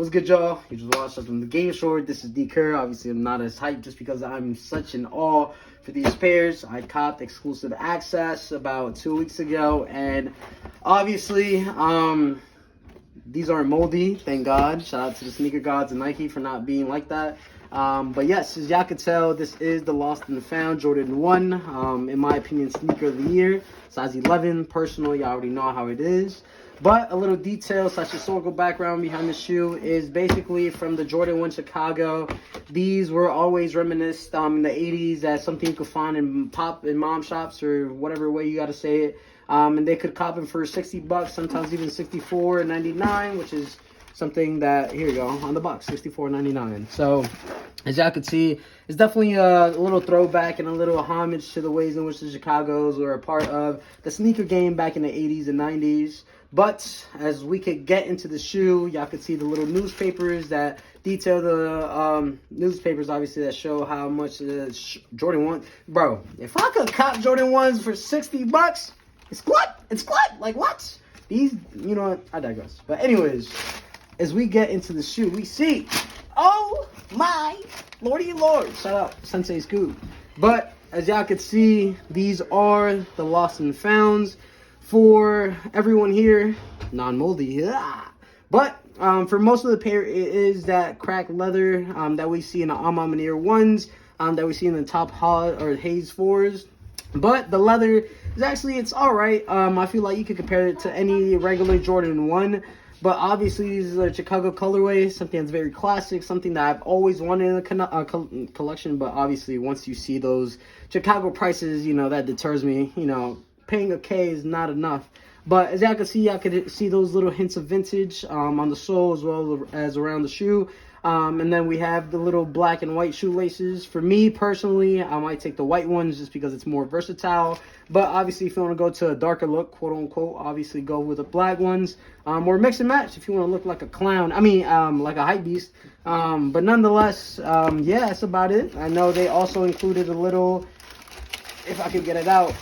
What's good, y'all? You just watched us from the Game Short. This is D Kerr. Obviously, I'm not as hyped just because I'm such in awe for these pairs. I copped exclusive access about 2 weeks ago, and obviously, these aren't moldy, thank God. Shout out to the sneaker gods and Nike for not being like that. But yes, as y'all can tell, this is the Lost and the Found Jordan 1. In my opinion, sneaker of the year. Size 11. Personal, y'all already know how it is. But a little detail / historical background behind the shoe is basically from the Jordan 1 Chicago. These were always reminisced in the 80s as something you could find in mom shops or whatever way you got to say it. And they could cop them for $60, sometimes even $64.99, which is something that, here you go, on the box, $64.99. So, as y'all can see, it's definitely a little throwback and a little homage to the ways in which the Chicagos were a part of the sneaker game back in the 80s and 90s. But as we could get into the shoe, y'all could see the little newspapers that detail the newspapers, obviously, that show how much Jordan 1. Bro, if I could cop Jordan 1s for $60, it's what? Like, what? These, you know what? I digress. But anyways, as we get into the shoe, we see, oh my lordy lord. Shout out Sensei Scoop. But as y'all can see, these are the Lost and Founds. For everyone here, non-moldy. Yeah. But for most of the pair, it is that cracked leather that we see in the Alma Manir 1s, that we see in the Top Hot or Haze 4s. But the leather is actually, it's all right. I feel like you could compare it to any regular Jordan 1. But obviously, these are Chicago colorway, something that's very classic, something that I've always wanted in a collection. But obviously, once you see those Chicago prices, you know, that deters me, you know. Paying a K is not enough. But as y'all can see, y'all could see those little hints of vintage on the sole as well as around the shoe. And then we have the little black and white shoelaces. For me personally, I might take the white ones just because it's more versatile. But obviously, if you want to go to a darker look, quote unquote, obviously go with the black ones. Or mix and match if you want to look like a clown. I mean, like a hype beast. But nonetheless, yeah, that's about it. I know they also included a little, if I could get it out,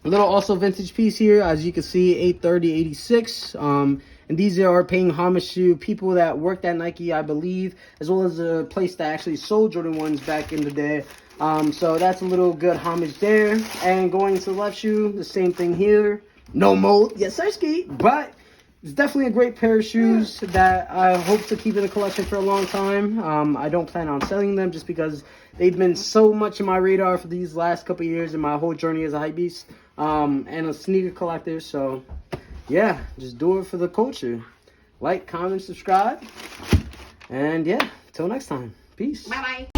a little also vintage piece here, as you can see, 830-86. And these are paying homage to people that worked at Nike, I believe, as well as a place that actually sold Jordan 1s back in the day. So that's a little good homage there. And going to the left shoe, the same thing here. No mold, yes, sir, ski. But it's definitely a great pair of shoes that I hope to keep in the collection for a long time. I don't plan on selling them just because they've been so much in my radar for these last couple of years in my whole journey as a hypebeast and a sneaker collector. So, yeah, just do it for the culture. Like, comment, subscribe. And, yeah, till next time. Peace. Bye-bye.